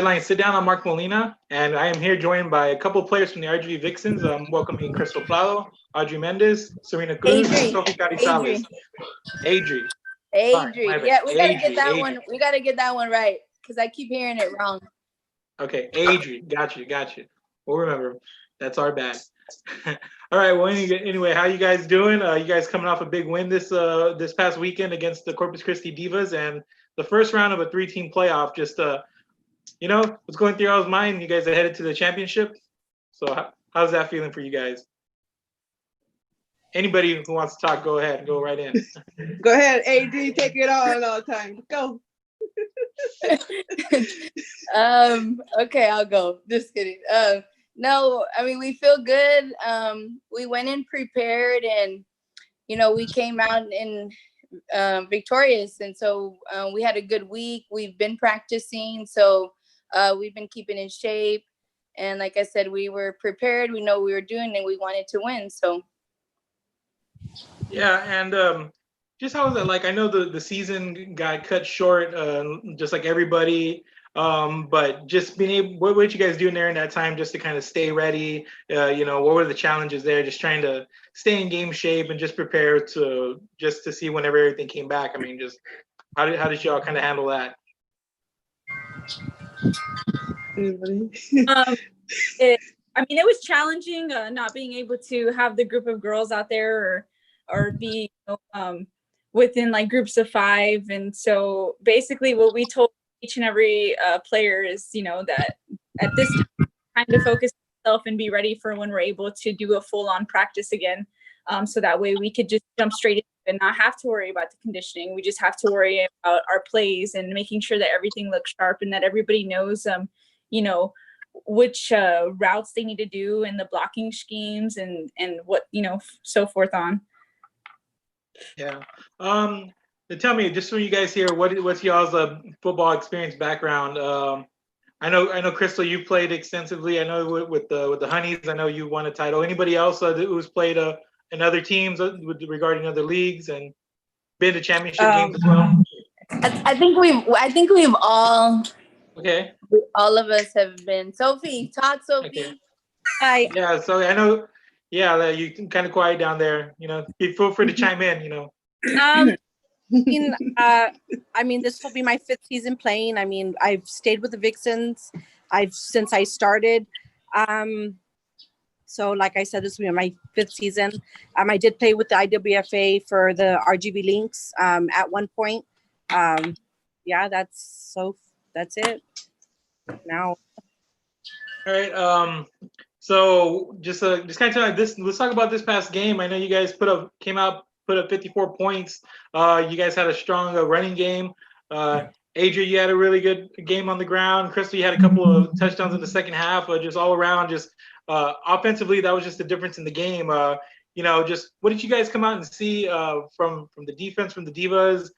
Sideline Sit Down. I'm Mark Molina, and I am here joined by a couple of players from the RGV Vixens. I'm welcoming Prado, Adri Mendez, Serena Cruz, and Adri. Sofie Carrizales. Adri. Adri. Yeah, we gotta get that Adri. one. We gotta get that one right because I keep hearing it wrong. Okay, Adri. Got you. We'll remember. That's our bad. All right. Well, anyway, how you guys doing? You guys coming off a big win this past weekend against the Corpus Christi Divas, and the first round of a 3-team playoff. Just what's going through y'all's mind? You guys are headed to the championship. So how's that feeling for you guys? Anybody who wants to talk, go ahead. Go right in. Go ahead, AD. Take it all the time. Go. Okay, I'll go. Just kidding. No, I mean, we feel good. We went in prepared and, we came out in victorious. And so we had a good week. We've been practicing. So we've been keeping in shape. And like I said, we were prepared. We know what we were doing and we wanted to win. So. Yeah. And just how was it? Like, I know the season got cut short, just like everybody. But just being able, what did you guys do in there in that time just to kind of stay ready? What were the challenges there? Just trying to stay in game shape and just prepare to see whenever everything came back. I mean, just how did y'all kind of handle that? It was challenging not being able to have the group of girls out there or be within like groups of 5. And so basically what we told each and every player is, that at this time to focus on yourself and be ready for when we're able to do a full-on practice again. So that way we could just jump straight in and not have to worry about the conditioning. We just have to worry about our plays and making sure that everything looks sharp and that everybody knows, which routes they need to do and the blocking schemes and what, so forth on. Yeah. Tell me, just so you guys here, what's y'all's football experience background? I know, Crystal, you played extensively. I know with the Honeys, I know you won a title. Anybody else who's played in other teams regarding other leagues and been to championship games as well? I think we've all. Okay. All of us have been. Sofie, talk, Sofie. Okay. Hi. Yeah. So I know. Yeah, you can kind of quiet down there. Feel free to chime in. This will be my 5th season playing. I've stayed with the Vixens. Since I started. So like I said, this will be my 5th season. I did play with the IWFA for the RGV Lynx at one point. That's it. Now. All right. So just kind of let's talk about this past game. I know you guys put up 54 points. You guys had a strong running game. Adri, you had a really good game on the ground. Crystal, you had a couple of touchdowns in the second half. Just all around, offensively, that was just the difference in the game. Just what did you guys come out and see from the defense, from the Divas?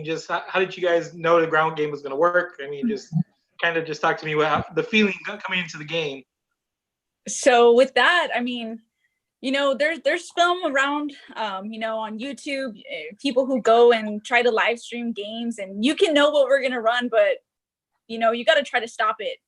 Just how did you guys know the ground game was going to work? Just kind of talk to me about the feeling coming into the game. So with that, there's film around, on YouTube, people who go and try to live stream games and you can know what we're going to run, but, you got to try to stop it.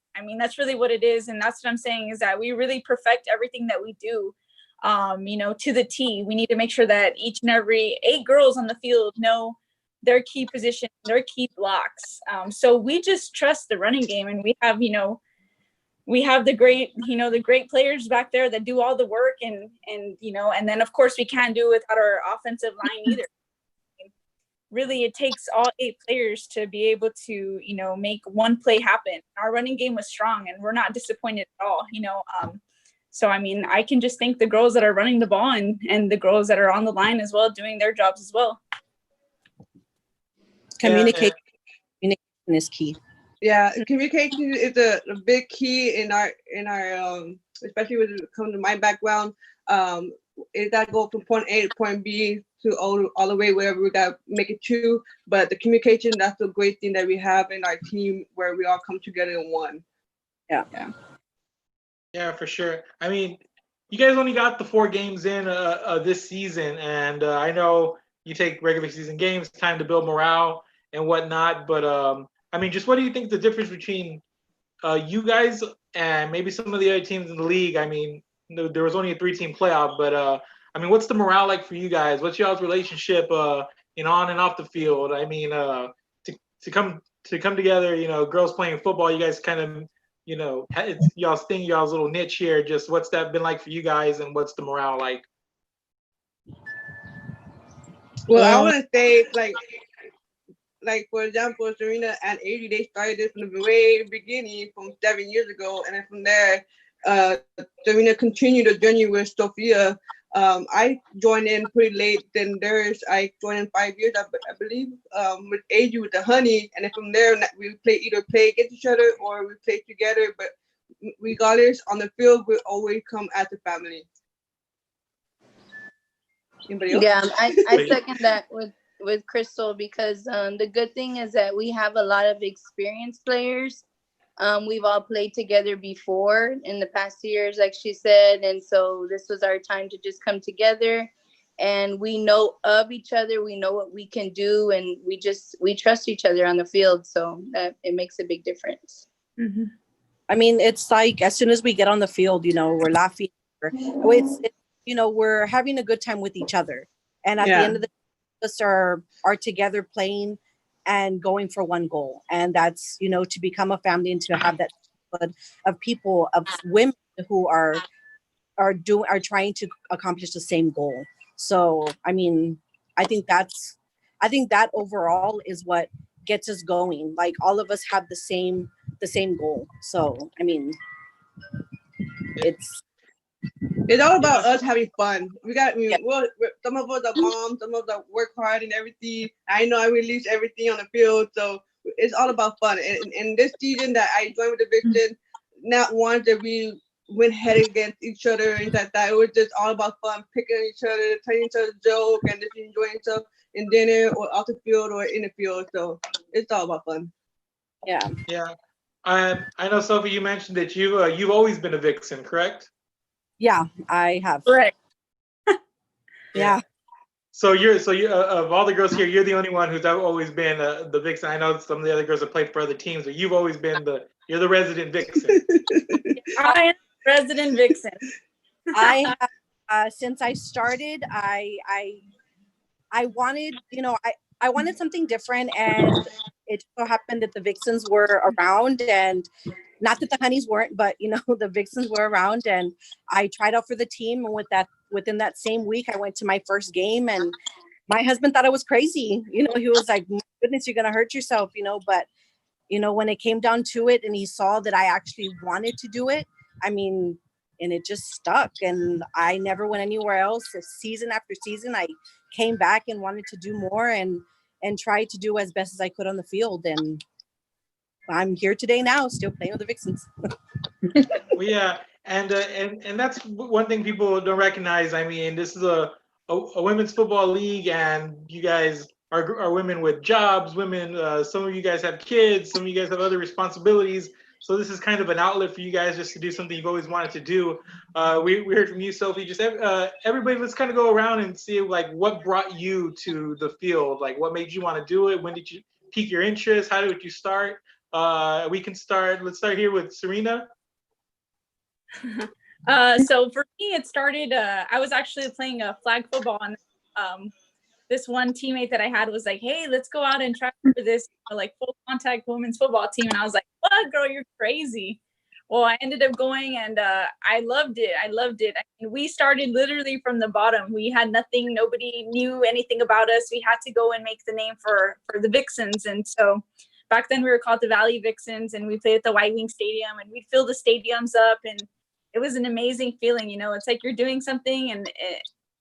That's really what it is. And that's what I'm saying is that we really perfect everything that we do, to the T. We need to make sure that each and every 8 girls on the field know their key position, their key blocks. So we just trust the running game and we have the great players back there that do all the work and then of course we can't do it without our offensive line either. Really, it takes all 8 players to be able to, make one play happen. Our running game was strong and we're not disappointed at all, So, I can just thank the girls that are running the ball and the girls that are on the line as well, doing their jobs as well. Communication is key. Yeah, communication is a big key in our especially when it comes to my background. It got to go from point A to point B to all the way wherever we got to make it to. But the communication, that's the great thing that we have in our team where we all come together in one. Yeah. Yeah, for sure. You guys only got the 4 games in this season, and I know you take regular season games, time to build morale and whatnot. But just what do you think the difference between you guys and maybe some of the other teams in the league. I mean, there was only a 3-team playoff, but I mean, what's the morale like for you guys? What's y'all's relationship, on and off the field? I mean, to come together, girls playing football, you guys kind of, it's y'all's thing, y'all's little niche here. Just what's that been like for you guys, and what's the morale like? Well, I want to say, like for example, Serena and Adri, they started this from the very beginning, from 7 years ago, and then from there, Serena continued the journey with Sofie. I joined in pretty late. Then I joined in 5 years, I believe, with Adri with the honey, and then from there we either play against each other or we play together. But regardless, on the field, we always come as a family. Anybody else? Yeah, I second that with Crystal, because the good thing is that we have a lot of experienced players. We've all played together before in the past years, like she said, and so this was our time to just come together, and we know of each other, we know what we can do, and we trust each other on the field, so that it makes a big difference. Mm-hmm. I mean, it's like as soon as we get on the field, we're laughing. We're having a good time with each other, and at the end of the day, us are together playing and going for one goal, and that's to become a family and to have that of people, of women who are trying to accomplish the same goal. So I mean, I think that overall is what gets us going. Like all of us have the same goal. So I mean, it's all about us having fun. Some of us are moms, some of us work hard and everything. I know I release everything on the field, so it's all about fun. And this season that I joined with the Vixens, not once that we went head against each other and like that. It was just all about fun, picking each other, telling each other jokes, and just enjoying stuff in dinner or off the field or in the field. So it's all about fun. Yeah. Yeah. I know, Sofie, you mentioned that you've always been a Vixen, correct? Yeah, I have. Correct. Yeah. So you of all the girls here, you're the only one who's always been the Vixen. I know some of the other girls have played for other teams, but you've always been you're the resident Vixen. I am resident Vixen. I have, since I started, I wanted, I wanted something different, and it so happened that the Vixens were around, and not that the Honeys weren't, but the Vixens were around, and I tried out for the team, and within that same week, I went to my first game, and my husband thought I was crazy. He was like, "My goodness, you're gonna hurt yourself," but when it came down to it, and he saw that I actually wanted to do it, I mean, and it just stuck, and I never went anywhere else. Season after season, I came back and wanted to do more and tried to do as best as I could on the field, and I'm here today now, still playing with the Vixens. Well, yeah, and that's one thing people don't recognize. I mean, this is a women's football league, and you guys are women with jobs. Women, some of you guys have kids, some of you guys have other responsibilities. So this is kind of an outlet for you guys just to do something you've always wanted to do. We heard from you, Sofie. Just everybody, let's kind of go around and see like what brought you to the field. Like what made you want to do it? When did you pique your interest? How did you start? Let's start here with Serena. So for me, it started, I was actually playing a flag football, and this one teammate that I had was like, "Hey, let's go out and try for this like full contact women's football team." And I was like, "What, girl, you're crazy." Well, I ended up going, and I loved it. I mean, we started literally from the bottom. We had nothing. Nobody knew anything about us. We had to go and make the name for the Vixens. And so back then we were called the Valley Vixens, and we played at the White Wing Stadium, and we'd fill the stadiums up, and it was an amazing feeling. It's like you're doing something,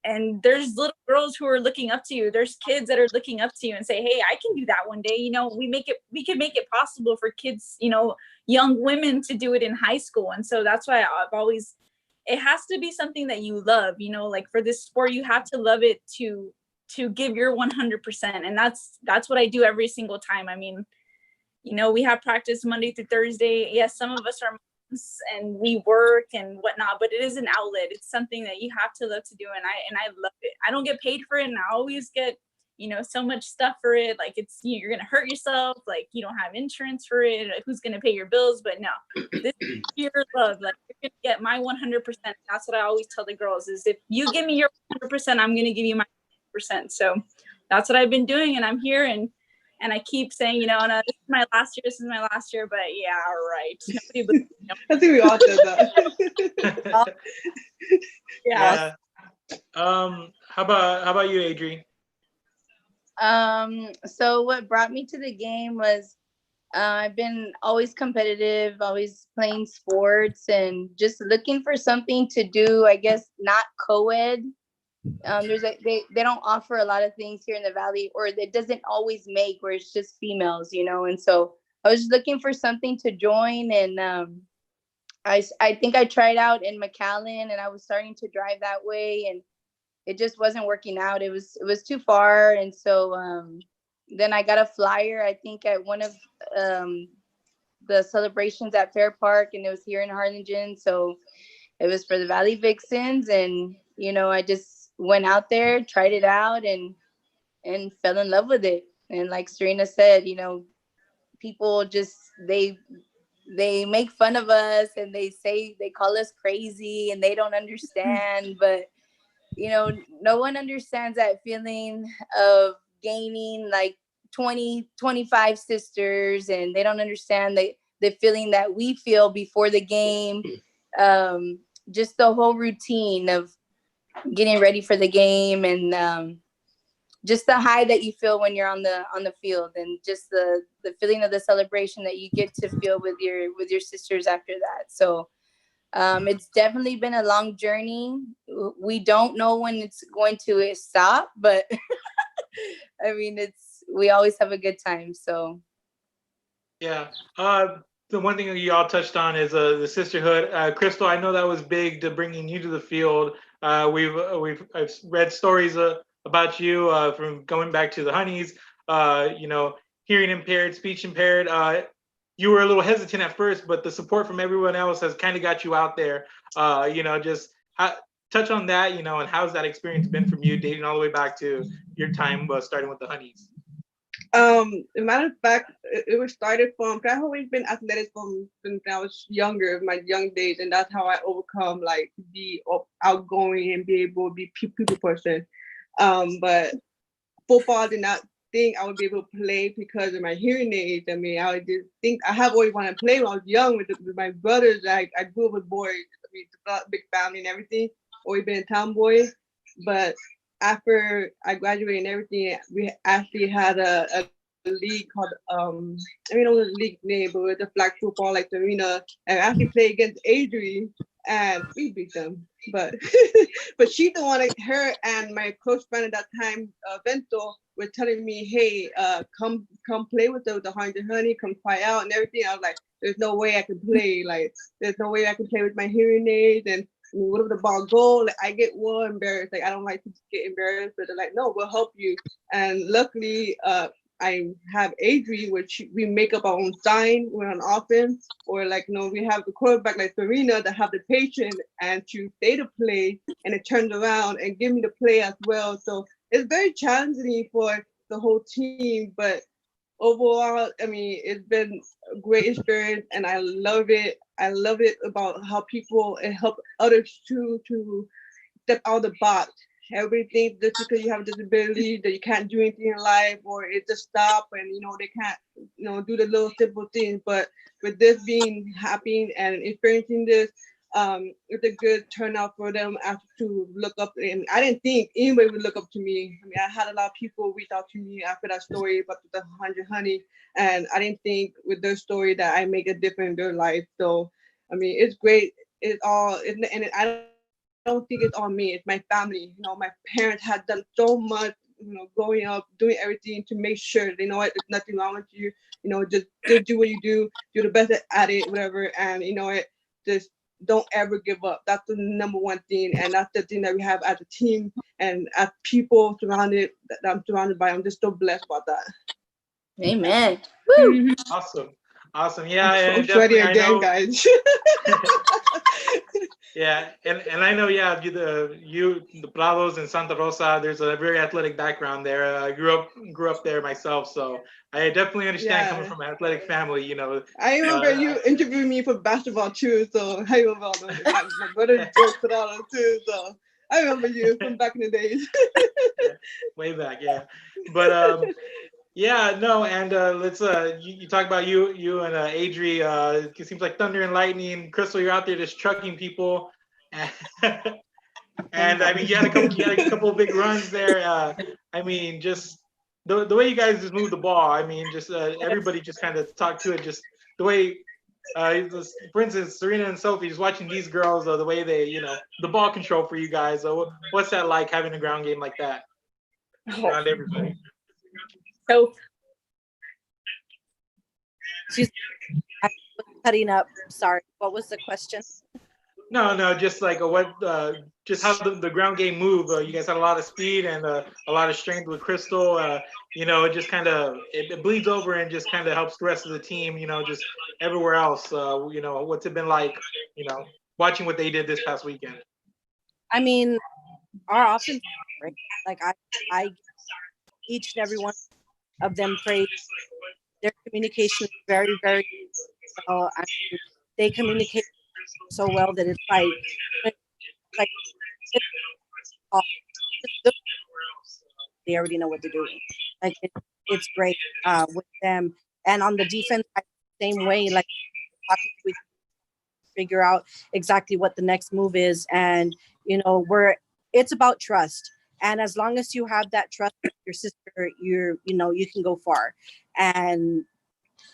and there's little girls who are looking up to you. There's kids that are looking up to you and say, "Hey, I can do that one day." We can make it possible for kids, young women to do it in high school. And so that's why it has to be something that you love, like for this sport, you have to love it to give your 100%. And that's what I do every single time. I mean, we have practice Monday through Thursday. Yes, some of us are moms and we work and whatnot, but it is an outlet. It's something that you have to love to do. And I love it. I don't get paid for it, and I always get so much stuff for it. Like you're going to hurt yourself. Like you don't have insurance for it. Like, who's going to pay your bills? But no, this is pure love. Like you're going to get my 100%. That's what I always tell the girls is if you give me your 100%, I'm going to give you my 100%. So that's what I've been doing. And I'm here and I keep saying, no, this is my last year. But yeah, right. Nobody believes me. I think we all said that. Yeah. How about you, Adri? So what brought me to the game was I've been always competitive, always playing sports, and just looking for something to do. I guess not co-ed. They don't offer a lot of things here in the Valley, or it doesn't always make where it's just females, and so I was just looking for something to join, and I think I tried out in McAllen, and I was starting to drive that way, and it just wasn't working out. It was too far, and so then I got a flyer, I think, at one of the celebrations at Fair Park, and it was here in Harlingen, so it was for the Valley Vixens, and I just went out there, tried it out, and fell in love with it. And like Serena said, people just they make fun of us, and they call us crazy, and they don't understand. But no one understands that feeling of gaining like 20, 25 sisters, and they don't understand the feeling that we feel before the game. Just the whole routine of getting ready for the game, and just the high that you feel when you're on the field, and just the feeling of the celebration that you get to feel with your sisters after that. So it's definitely been a long journey. We don't know when it's going to stop, but I mean, we always have a good time. So yeah. The one thing that you all touched on is the sisterhood. Crystal, I know that was big to bringing you to the field. I've read stories about you from going back to the Honeys. Hearing impaired, speech impaired. You were a little hesitant at first, but the support from everyone else has kind of got you out there. Just touch on that. And how's that experience been from you, dating all the way back to your time starting with the Honeys? As a matter of fact, it was started from, I've always been athletic from when I was younger, my young days, and that's how I overcome, like, be outgoing and be able to be people person. But football, I did not think I would be able to play because of my hearing aids. I mean, I did think I have always wanted to play when I was young with my brothers. I grew up with boys. I mean, it's a big family and everything. Always been a tomboy, but after I graduated and everything, we actually had a league called I don't know the league name, but with the flag football like Serena, and I actually played against Adri, and we beat them. But but she the one, her and my close friend at that time, Bento, were telling me, hey, come play with the honey, come try out and everything. I was like, there's no way I can play. Like, there's no way I can play with my hearing aids. And what if the ball go? Like, I get well embarrassed. Like, I don't like to get embarrassed, but they're like, no, we'll help you. And luckily, I have Adri, which we make up our own sign when on offense, or like, we have the quarterback like Serena that have the patience and to stay to play, and it turns around and give me the play as well. So it's very challenging for the whole team, but overall, I mean, it's been a great experience, and I love it. I love it about how people and help others to step out of the box. Everybody thinks just because you have a disability that you can't do anything in life, or it just stop and they can't do the little simple things. But with this being happening and experiencing this, it's a good turnout for them to look up. And I didn't think anybody would look up to me. I mean, I had a lot of people reach out to me after that story about the 100 honey, and I didn't think with their story that I make a difference in their life. So, I mean, it's great. I don't think it's on me. It's my family. My parents had done so much, growing up, doing everything to make sure they know what, there's nothing wrong with you. Just do what you do the best at it, whatever. And just don't ever give up. That's the number one thing, and that's the thing that we have as a team and as people that I'm surrounded by. I'm just so blessed about that. Amen. Woo! Awesome. Yeah, I'm sweaty again, guys. Yeah, and I know, yeah, the Prados and Santa Rosa. There's a very athletic background there. I grew up there myself, so I definitely understand coming Yeah. from an athletic family. I remember you interviewed me for basketball too, so I remember all those. My brother worked for that too, so I remember you from back in the days. yeah, way back, yeah. But yeah, no, and let's you talk about you and Adri. It seems like thunder and lightning. Crystal, you're out there just trucking people. And I mean, you had a couple of big runs there. I mean, just the way you guys just move the ball. I mean, just everybody just kind of talk to it. Just the way, for instance, Serena and Sofie, just watching these girls, the way they, the ball control for you guys. What's that like having a ground game like that around everybody? So She's cutting up. Sorry. What was the question? No, just like just how the ground game move. You guys had a lot of speed and a lot of strength with Crystal. It just kind of it bleeds over and just kind of helps the rest of the team. Just everywhere else. What's it been like? Watching what they did this past weekend. I mean, our offense, right? Like I each and every one of them praise their communication is very, very well. I mean, they communicate so well that it's like they already know what they're doing. Like it's great with them. And on the defense, same way. Like we figure out exactly what the next move is, and it's about trust. And as long as you have that trust with your sister, you can go far. And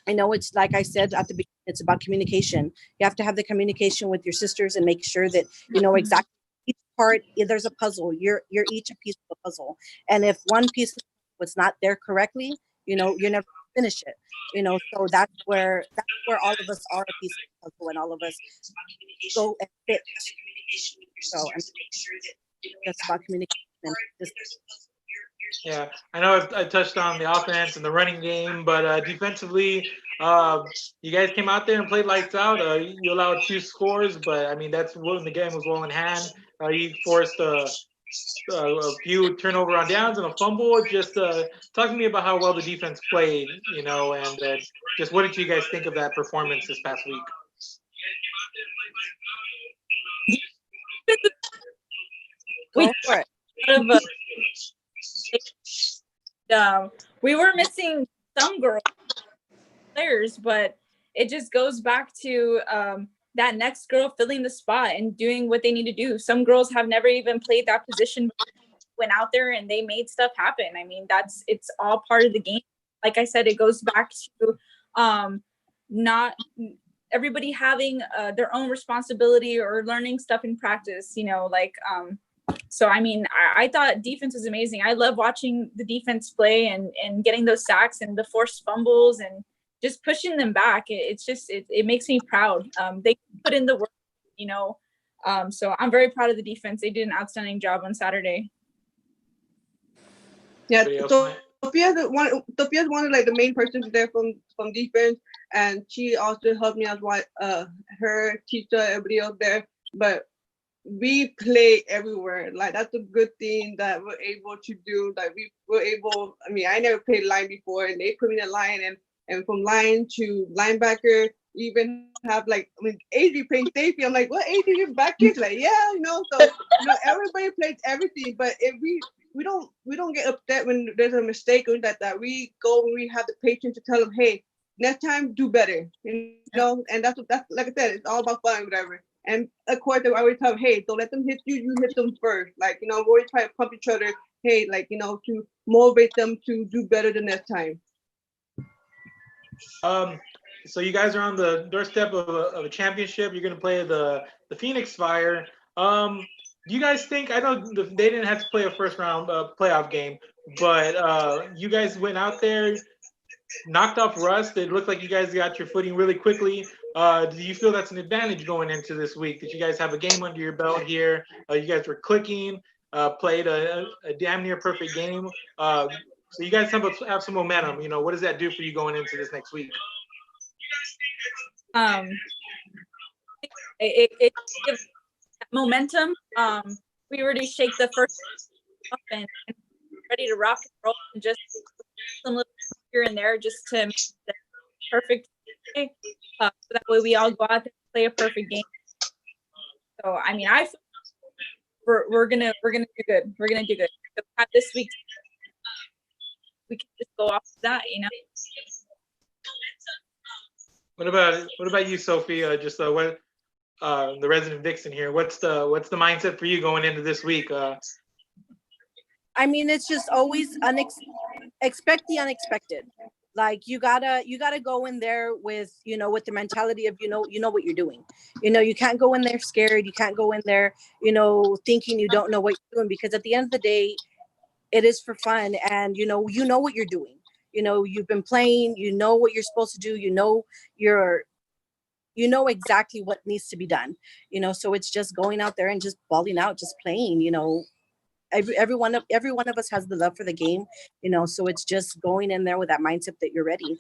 I know it's like I said at the beginning, it's about communication. You have to have the communication with your sisters and make sure that you know exactly each part. There's a puzzle. You're each a piece of the puzzle. And if one piece was not there correctly, you're never finish it. So that's where all of us are a piece of the puzzle, and all of us go and fit. So that's about communication. Yeah, I know I touched on the offense and the running game, but defensively, you guys came out there and played lights out. You allowed 2 scores, but I mean that's when the game was well in hand. You forced a few turnover on downs and a fumble. Just talk to me about how well the defense played, and just what did you guys think of that performance this past week? We were missing some girl players, but it just goes back to that next girl filling the spot and doing what they need to do. Some girls have never even played that position, went out there and they made stuff happen. I mean, it's all part of the game. Like I said, it goes back to not everybody having their own responsibility or learning stuff in practice, so, I mean, I thought defense was amazing. I love watching the defense play and getting those sacks and the forced fumbles and just pushing them back. It makes me proud. They put in the work, so I'm very proud of the defense. They did an outstanding job on Saturday. Yeah, Sofia's one of like the main persons there from defense, and she also helped me as well. Her teacher, everybody else there, but we play everywhere. Like that's a good thing that we're able to do. Like we were able. I mean, I never played line before, and they put me in a line, and from line to linebacker, even have Adri playing safety. I'm like, what, Adri, you're back here? Like, yeah, So everybody plays everything, but if we don't get upset when there's a mistake or that we go and we have the patience to tell them, hey, next time do better, and that's like I said, it's all about fun, whatever. And of course, I always tell them, hey, don't let them hit you. You hit them first. We always try to pump each other. Hey, to motivate them to do better the next time. So you guys are on the doorstep of a championship. You're going to play the Phoenix Fire. Do you guys think? I know they didn't have to play a first round playoff game, but you guys went out there, knocked off Rust. It looked like you guys got your footing really quickly. Do you feel that's an advantage going into this week? That you guys have a game under your belt here? You guys were clicking, played a damn near perfect game. So you guys have some momentum. What does that do for you going into this next week? It gives momentum. We already shake the first up and ready to rock and roll, and just some little here and there just to make the perfect day. So that way we all go out there and play a perfect game. So I mean, I feel we're gonna do good. We're gonna do good. So have this week, we can just go off of that, you know. What about you, Sofie? Just what the resident Vixen here. What's the mindset for you going into this week? I mean, it's just always expect the unexpected. Like you gotta go in there with, you know, with the mentality of, you know what you're doing. You know, you can't go in there scared. You can't go in there, you know, thinking you don't know what you're doing, because at the end of the day, it is for fun. And, you know what you're doing. You know, you've been playing, you know what you're supposed to do. You know exactly what needs to be done, you know, so it's just going out there and just balling out, just playing, you know. Every one of us has the love for the game, you know, so it's just going in there with that mindset that you're ready.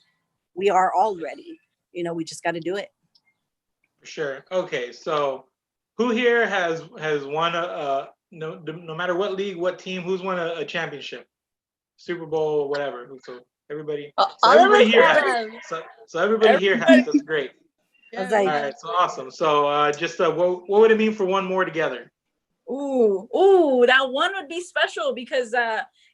We are all ready, you know, we just got to do it. For sure. Okay, so who here has won no matter what league, what team, who's won a championship, Super Bowl, whatever? So everybody, everybody here has. So everybody here has. That's great. I was like, all right, so awesome. So just what would it mean for one more together? Ooh, that one would be special, because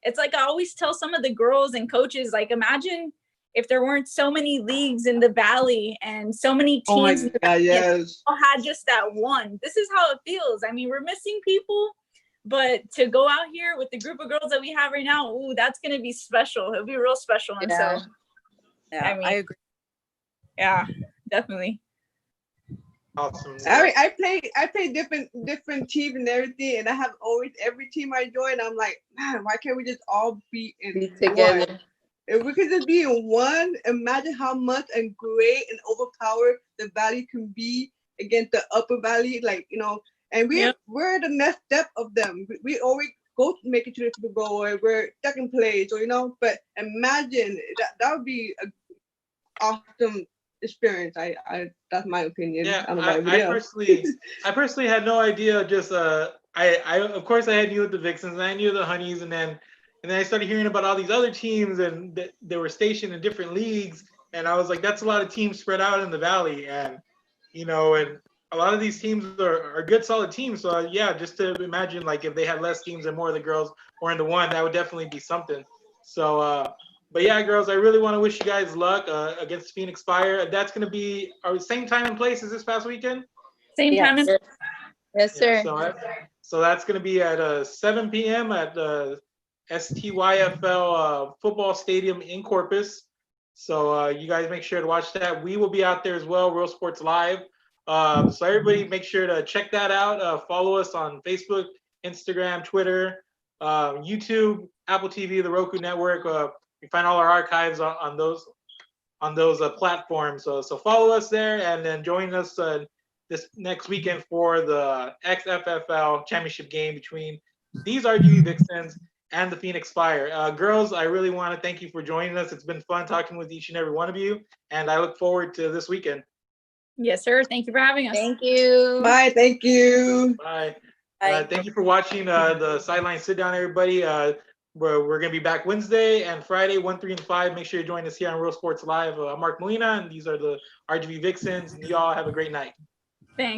it's like I always tell some of the girls and coaches, like, imagine if there weren't so many leagues in the Valley and so many teams yes. all had just that one. This is how it feels. I mean, we're missing people, but to go out here with the group of girls that we have right now, ooh, that's gonna be special. It'll be real special. And so yeah, I agree. Yeah, definitely. Awesome. I play different teams and everything, and I have always every team I join. I'm like, man, why can't we just all be together? One? If we could just be in one, imagine how much and great and overpowered the Valley can be against the Upper Valley, like, you know. And we're the next step of them. We always go to make it to the Super Bowl, or we're second place, or, you know. But imagine that would be an awesome experience. I that's my opinion. Yeah, I personally had no idea. Just I of course I had knew the Vixens and I knew the Honeys, and then I started hearing about all these other teams, and they were stationed in different leagues, and I was like, that's a lot of teams spread out in the Valley, and you know, and a lot of these teams are good, solid teams. So yeah, just to imagine, like, if they had less teams and more of the girls were into one, that would definitely be something. So. But yeah, girls, I really want to wish you guys luck against Phoenix Fire. That's going to be our same time and place as this past weekend? Same time and yes, sir. Yeah, so that's going to be at 7 p.m. at STYFL Football Stadium in Corpus. So you guys make sure to watch that. We will be out there as well, Real Sports Live. So everybody make sure to check that out. Follow us on Facebook, Instagram, Twitter, YouTube, Apple TV, the Roku Network. You find all our archives on those platforms. So follow us there, and then join us this next weekend for the XFFL championship game between these RGV Vixens and the Phoenix Fire. Girls, I really want to thank you for joining us. It's been fun talking with each and every one of you, and I look forward to this weekend. Yes, sir. Thank you for having us. Thank you. Bye. Thank you. Bye. Thank you for watching the Sideline Sit Down, everybody. We're going to be back Wednesday and Friday, 1, 3, and 5. Make sure you join us here on Real Sports Live. I'm Mark Molina, and these are the RGV Vixens, and you all have a great night. Thanks.